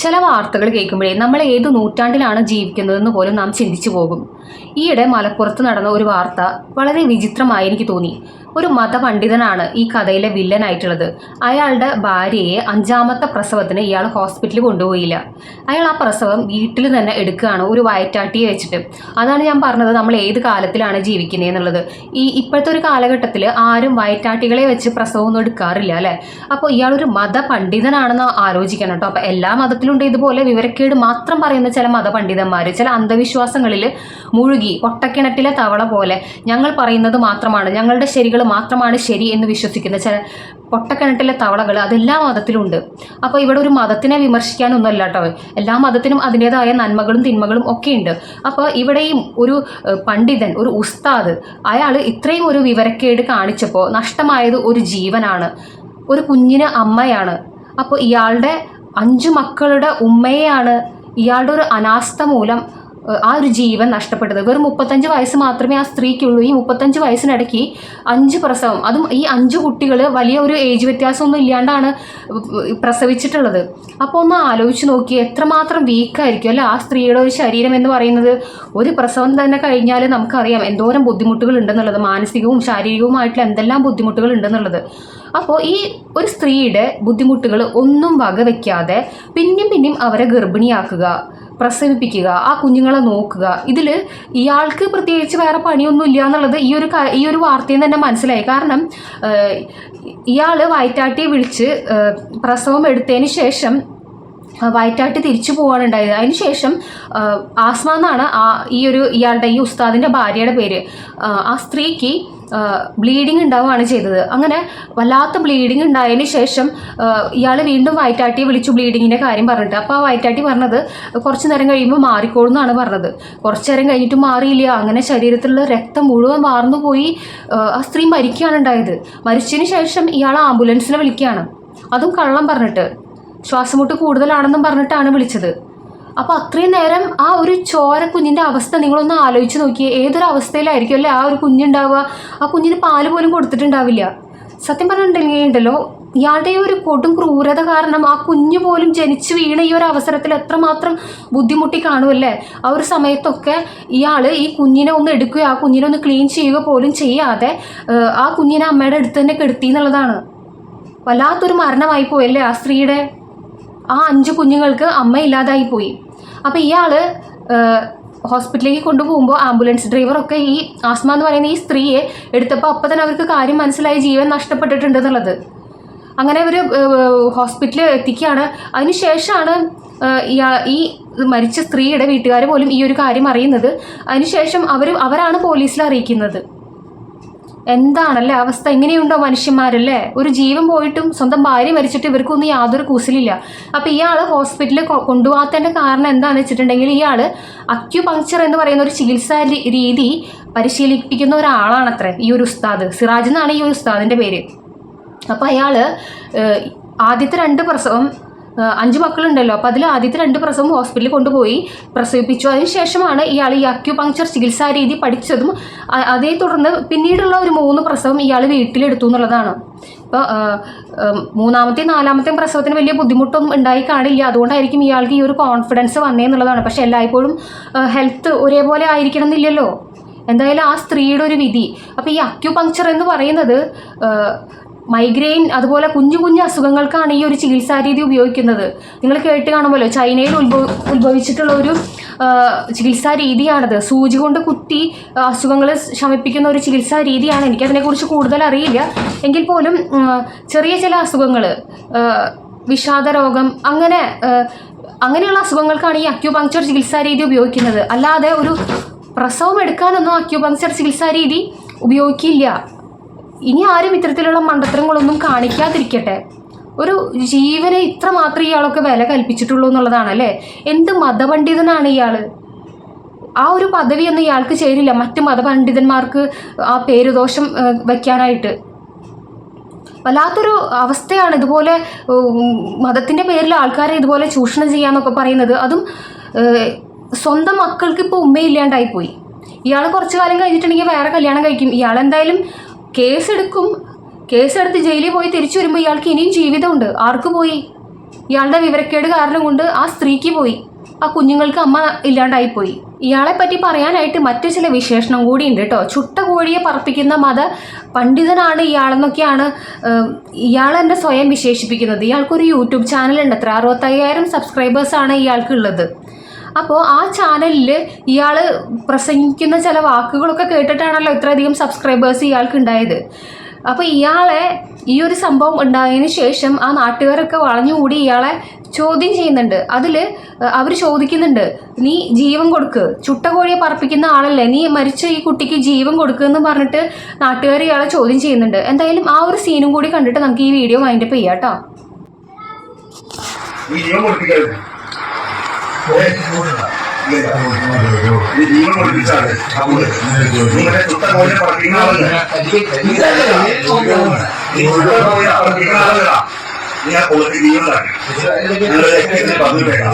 ചില വാർത്തകൾ കേൾക്കുമ്പോഴേ നമ്മൾ ഏത് നൂറ്റാണ്ടിലാണ് ജീവിക്കുന്നതെന്ന് പോലും നാം ചിന്തിച്ചു പോകും. ഈയിടെ മലപ്പുറത്ത് നടന്ന ഒരു വാർത്ത വളരെ വിചിത്രമായി എനിക്ക് തോന്നി. ഒരു മതപണ്ഡിതനാണ് ഈ കഥയിലെ വില്ലനായിട്ടുള്ളത്. അയാളുടെ ഭാര്യയെ 5ാമത്തെ പ്രസവത്തിന് ഇയാൾ ഹോസ്പിറ്റലിൽ കൊണ്ടുപോയില്ല. അയാൾ ആ പ്രസവം വീട്ടിൽ തന്നെ എടുക്കുകയാണ്, ഒരു വയറ്റാട്ടിയെ വെച്ചിട്ട്. അതാണ് ഞാൻ പറഞ്ഞത്, നമ്മൾ ഏത് കാലത്തിലാണ് ജീവിക്കുന്നത് എന്നുള്ളത്. ഇപ്പോഴത്തെ ഒരു കാലഘട്ടത്തിൽ ആരും വയറ്റാട്ടികളെ വെച്ച് പ്രസവമൊന്നും എടുക്കാറില്ല അല്ലേ. അപ്പോൾ ഇയാളൊരു മതപണ്ഡിതനാണെന്ന് ആലോചിക്കണം കേട്ടോ. അപ്പോൾ എല്ലാ മതത്തിലുണ്ട് ഇതുപോലെ വിവരക്കേട് മാത്രം പറയുന്ന ചില മതപണ്ഡിതന്മാർ, ചില അന്ധവിശ്വാസങ്ങളിൽ മുഴുകി പൊട്ടക്കിണറ്റിലെ തവള പോലെ ഞങ്ങൾ പറയുന്നത് മാത്രമാണ്, ഞങ്ങളുടെ ശരികൾ മാത്രമാണ് ശരി എന്ന് വിശ്വസിക്കുന്ന ചില പൊട്ടക്കിണറ്റിലെ തവളകൾ അതെല്ലാ മതത്തിലുണ്ട്. അപ്പോൾ ഇവിടെ ഒരു മതത്തിനെ വിമർശിക്കാനൊന്നുമല്ല കേട്ടോ. എല്ലാ മതത്തിനും അതിൻ്റെതായ നന്മകളും തിന്മകളും ഒക്കെ ഉണ്ട്. അപ്പോൾ ഇവിടെയും ഒരു പണ്ഡിതൻ, ഒരു ഉസ്താദ്, അയാൾ ഇത്രയും ഒരു വിവരക്കേട് കാണിച്ചപ്പോൾ നഷ്ടമായത് ഒരു ജീവനാണ്, ഒരു കുഞ്ഞിന് അമ്മയാണ്. അപ്പോൾ ഇയാളുടെ 5 മക്കളുടെ ഉമ്മയെയാണ് ഇയാളുടെ ഒരു അനാസ്ഥ മൂലം ആ ഒരു ജീവൻ നഷ്ടപ്പെട്ടത്. വെറും 35 വയസ്സ് മാത്രമേ ആ സ്ത്രീക്കുള്ളൂ. ഈ 35 വയസ്സിനിടയ്ക്ക് 5 പ്രസവം, അതും ഈ 5 കുട്ടികൾ വലിയ ഒരു ഏജ് വ്യത്യാസമൊന്നും ഇല്ലാണ്ടാണ് പ്രസവിച്ചിട്ടുള്ളത്. അപ്പോൾ ഒന്ന് ആലോചിച്ച് നോക്കി, എത്രമാത്രം വീക്കായിരിക്കും അല്ലേ ആ സ്ത്രീയുടെ ഒരു ശരീരം എന്ന് പറയുന്നത്. ഒരു പ്രസവം തന്നെ കഴിഞ്ഞാൽ നമുക്കറിയാം എന്തോരം ബുദ്ധിമുട്ടുകൾ ഉണ്ടെന്നുള്ളത്, മാനസികവും ശാരീരികവുമായിട്ടുള്ള എന്തെല്ലാം ബുദ്ധിമുട്ടുകൾ ഉണ്ടെന്നുള്ളത്. അപ്പോൾ ഈ ഒരു സ്ത്രീയുടെ ബുദ്ധിമുട്ടുകൾ ഒന്നും വകവെക്കാതെ പിന്നെയും അവരെ ഗർഭിണിയാക്കുക, പ്രസവിപ്പിക്കുക, ആ കുഞ്ഞുങ്ങളെ നോക്കുക, ഇതിൽ ഇയാൾക്ക് പ്രത്യേകിച്ച് വേറെ പണിയൊന്നും ഇല്ല എന്നുള്ളത് ഈ ഒരു വാർത്തയിൽ തന്നെ മനസ്സിലായി. കാരണം ഇയാൾ വയറ്റാട്ടിയെ വിളിച്ച് പ്രസവം എടുത്തതിന് ശേഷം വയറ്റാട്ടി തിരിച്ചു പോവാണ് ഉണ്ടായത്. അതിനുശേഷം ആസ്മ എന്നാണ് ഇയാളുടെ ഈ ഉസ്താദിൻ്റെ ഭാര്യയുടെ പേര്. ആ സ്ത്രീക്ക് ബ്ലീഡിങ് ഉണ്ടാവുകയാണ് ചെയ്തത്. അങ്ങനെ വല്ലാത്ത ബ്ലീഡിങ് ഉണ്ടായതിന് ശേഷം ഇയാൾ വീണ്ടും വയറ്റാട്ടിയെ വിളിച്ചു ബ്ലീഡിങ്ങിൻ്റെ കാര്യം പറഞ്ഞിട്ട്. അപ്പോൾ ആ വയറ്റാട്ടി പറഞ്ഞത് കുറച്ച് നേരം കഴിയുമ്പോൾ മാറിക്കോളും എന്നാണ് പറഞ്ഞത്. കുറച്ച് നേരം കഴിഞ്ഞിട്ട് മാറിയില്ല. അങ്ങനെ ശരീരത്തിലുള്ള രക്തം മുഴുവൻ വാർന്നു പോയി ആ സ്ത്രീ മരിക്കുകയാണ് ഉണ്ടായത്. മരിച്ചതിന് ശേഷം ഇയാൾ ആംബുലൻസിനെ വിളിക്കുകയാണ്, അതും കള്ളം പറഞ്ഞിട്ട്, ശ്വാസമുട്ട് കൂടുതലാണെന്നും പറഞ്ഞിട്ടാണ് വിളിച്ചത്. അപ്പോൾ അത്രയും നേരം ആ ഒരു ചോര കുഞ്ഞിൻ്റെ അവസ്ഥ നിങ്ങളൊന്ന് ആലോചിച്ച് നോക്കിയേ. ഏതൊരു അവസ്ഥയിലായിരിക്കും അല്ലേ ആ ഒരു കുഞ്ഞുണ്ടാവുക. ആ കുഞ്ഞിന് പാല് പോലും കൊടുത്തിട്ടുണ്ടാവില്ല. സത്യം പറഞ്ഞിട്ടുണ്ടെങ്കിലുണ്ടല്ലോ, ഇയാളുടെ ഈ ഒരു കൊടും ക്രൂരത കാരണം ആ കുഞ്ഞു പോലും ജനിച്ചു വീണ ഈ ഒരു അവസരത്തിൽ എത്രമാത്രം ബുദ്ധിമുട്ടി കാണുമല്ലേ. ആ ഒരു സമയത്തൊക്കെ ഇയാൾ ഈ കുഞ്ഞിനെ ഒന്ന് എടുക്കുകയോ ആ കുഞ്ഞിനെ ഒന്ന് ക്ലീൻ ചെയ്യുക പോലും ചെയ്യാതെ ആ കുഞ്ഞിനെ അമ്മയുടെ അടുത്ത് തന്നെ കെടുത്തി എന്നുള്ളതാണ്. വല്ലാത്തൊരു മരണമായി പോയല്ലേ ആ സ്ത്രീയുടെ. ആ 5 കുഞ്ഞുങ്ങൾക്ക് അമ്മയില്ലാതായി പോയി. അപ്പോൾ ഇയാൾ ഹോസ്പിറ്റലിലേക്ക് കൊണ്ടുപോകുമ്പോൾ ആംബുലൻസ് ഡ്രൈവറൊക്കെ ഈ ആസ്മ എന്ന് പറയുന്ന ഈ സ്ത്രീയെ എടുത്തപ്പോൾ അപ്പം തന്നെ അവർക്ക് കാര്യം മനസ്സിലായി, ജീവൻ നഷ്ടപ്പെട്ടിട്ടുണ്ട് എന്നുള്ളത്. അങ്ങനെ അവർ ഹോസ്പിറ്റലിൽ എത്തിക്കുകയാണ്. അതിനുശേഷമാണ് ഈ മരിച്ച സ്ത്രീയുടെ വീട്ടുകാർ പോലും ഈ ഒരു കാര്യം അറിയുന്നത്. അതിനുശേഷം അവരാണ് പോലീസിൽ അറിയിക്കുന്നത്. എന്താണല്ലേ അവസ്ഥ. ഇങ്ങനെയുണ്ടോ മനുഷ്യന്മാരല്ലേ. ഒരു ജീവൻ പോയിട്ടും സ്വന്തം ഭാര്യ മരിച്ചിട്ട് ഇവർക്കൊന്നും യാതൊരു കൂസലില്ല. അപ്പോൾ ഇയാൾ ഹോസ്പിറ്റലിൽ കൊണ്ടുപോകാത്തതിൻ്റെ കാരണം എന്താണെന്ന് വെച്ചിട്ടുണ്ടെങ്കിൽ ഇയാൾ അക്യുപങ്ക്ചർ എന്ന് പറയുന്ന ഒരു ചികിത്സാ രീതി പരിശീലിപ്പിക്കുന്ന ഒരാളാണത്രേ ഈ ഒരു ഉസ്താദ്. സിറാജ് എന്നാണ് ഈ ഒരു ഉസ്താദിൻ്റെ പേര്. അപ്പോൾ അയാൾ ആദ്യത്തെ 2 പ്രസവം, 5 മക്കളുണ്ടല്ലോ, അപ്പോൾ അതിൽ ആദ്യത്തെ 2 പ്രസവം ഹോസ്പിറ്റലിൽ കൊണ്ടുപോയി പ്രസവിപ്പിച്ചു. അതിനുശേഷമാണ് ഇയാൾ ഈ അക്യുപങ്ക്ചർ ചികിത്സാ രീതി പഠിച്ചതും അതേ തുടർന്ന് പിന്നീടുള്ള ഒരു 3 പ്രസവം ഇയാൾ വീട്ടിലെടുത്തു എന്നുള്ളതാണ്. ഇപ്പോൾ 3ാമത്തെയും 4ാമത്തെയും പ്രസവത്തിന് വലിയ ബുദ്ധിമുട്ടൊന്നും ഉണ്ടായി കാണില്ല. അതുകൊണ്ടായിരിക്കും ഇയാൾക്ക് ഈ ഒരു കോൺഫിഡൻസ് വന്നേ എന്നുള്ളതാണ്. പക്ഷെ എല്ലായ്പ്പോഴും ഹെൽത്ത് ഒരേപോലെ ആയിരിക്കണം എന്നില്ലല്ലോ. എന്തായാലും ആ സ്ത്രീയുടെ ഒരു വിധി. അപ്പോൾ ഈ അക്യുപങ്ക്ചർ എന്ന് പറയുന്നത് മൈഗ്രെയിൻ അതുപോലെ കുഞ്ഞു അസുഖങ്ങൾക്കാണ് ഈ ഒരു ചികിത്സാ രീതി ഉപയോഗിക്കുന്നത്. നിങ്ങൾ കേട്ട് കാണുമല്ലോ, ചൈനയിൽ ഉത്ഭവിച്ചിട്ടുള്ള ഒരു ചികിത്സാ രീതിയാണത്. സൂചി കൊണ്ട് കുത്തി അസുഖങ്ങൾ ശമിപ്പിക്കുന്ന ഒരു ചികിത്സാ രീതിയാണ്. എനിക്കതിനെക്കുറിച്ച് കൂടുതൽ അറിയില്ല. എങ്കിൽ പോലും ചെറിയ ചില അസുഖങ്ങൾ, വിഷാദ രോഗം, അങ്ങനെയുള്ള അസുഖങ്ങൾക്കാണ് ഈ അക്യുപങ്ക്ചർ ചികിത്സാ രീതി ഉപയോഗിക്കുന്നത്. അല്ലാതെ ഒരു പ്രസവം എടുക്കാനൊന്നും അക്യുപങ്ക്ചർ ചികിത്സാ രീതി ഉപയോഗിക്കില്ല. ഇനി ആരും ഇത്തരത്തിലുള്ള മണ്ടത്തരങ്ങളൊന്നും കാണിക്കാതിരിക്കട്ടെ. ഒരു ജീവനെ ഇത്രമാത്രം ഇയാളൊക്കെ വില കൽപ്പിച്ചിട്ടുള്ളൂ എന്നുള്ളതാണ് അല്ലേ. എന്ത് മതപണ്ഡിതനാണ് ഇയാൾ. ആ ഒരു പദവിയൊന്നും ഇയാൾക്ക് ചേരില്ല മറ്റ് മതപണ്ഡിതന്മാർക്ക് ആ പേരുദോഷം വയ്ക്കാനായിട്ട്. വല്ലാത്തൊരു അവസ്ഥയാണ് ഇതുപോലെ മതത്തിൻ്റെ പേരിൽ ആൾക്കാരെ ഇതുപോലെ ചൂഷണം ചെയ്യാന്നൊക്കെ പറയുന്നത്. അതും സ്വന്തം മക്കൾക്ക് ഇപ്പോൾ ഉമ്മയില്ലാണ്ടായിപ്പോയി. ഇയാൾ കുറച്ചു കാലം കഴിഞ്ഞിട്ടുണ്ടെങ്കിൽ വേറെ കല്യാണം കഴിക്കും. ഇയാളെന്തായാലും കേസെടുത്ത് ജയിലിൽ പോയി തിരിച്ചു വരുമ്പോൾ ഇയാൾക്ക് ഇനിയും ജീവിതമുണ്ട്. ആർക്ക് പോയി? ഇയാളുടെ വിവരക്കേട് കാരണം കൊണ്ട് ആ സ്ത്രീക്ക് പോയി, ആ കുഞ്ഞുങ്ങൾക്ക് അമ്മ ഇല്ലാണ്ടായിപ്പോയി. ഇയാളെ പറ്റി പറയാനായിട്ട് മറ്റു ചില വിശേഷണം കൂടി ഉണ്ട് കേട്ടോ. ചുട്ട കോഴിയെ പറപ്പിക്കുന്ന മത പണ്ഡിതനാണ് ഇയാളെന്നൊക്കെയാണ് ഇയാൾ എന്നെ സ്വയം വിശേഷിപ്പിക്കുന്നത്. ഇയാൾക്കൊരു യൂട്യൂബ് ചാനലുണ്ട്, അത്ര 65,000 സബ്സ്ക്രൈബേഴ്സാണ് ഇയാൾക്കുള്ളത്. അപ്പോൾ ആ ചാനലിൽ ഇയാൾ പ്രസംഗിക്കുന്ന ചില വാക്കുകളൊക്കെ കേട്ടിട്ടാണല്ലോ ഇത്രയധികം സബ്സ്ക്രൈബേഴ്സ് ഇയാൾക്ക് ഉണ്ടായത്. അപ്പോൾ ഇയാളെ ഈ ഒരു സംഭവം ഉണ്ടായതിനു ശേഷം ആ നാട്ടുകാരൊക്കെ വളഞ്ഞുകൂടി ഇയാളെ ചോദ്യം ചെയ്യുന്നുണ്ട്. അതിൽ അവർ ചോദിക്കുന്നുണ്ട്, നീ ജീവൻ കൊടുക്ക്, ചുട്ട കോഴിയെ പറപ്പിക്കുന്ന ആളല്ലേ, നീ മരിച്ച ഈ കുട്ടിക്ക് ജീവൻ കൊടുക്കുമെന്ന് പറഞ്ഞിട്ട് നാട്ടുകാർ ഇയാളെ ചോദ്യം ചെയ്യുന്നുണ്ട്. എന്തായാലും ആ ഒരു സീനും കൂടി കണ്ടിട്ട് നമുക്ക് ഈ വീഡിയോ വൈൻഡപ്പ് ചെയ്യാം കേട്ടോ. ജീവൻ കൊടുപ്പിച്ചാണ് നിങ്ങളുടെ ചുട്ട കോഴിയെ പറപ്പിക്കുന്ന ആളല്ല, ഞാൻ കൊള്ളത്തി ജീവനാണ് നിങ്ങളെ പറഞ്ഞിട്ടേക്കാം.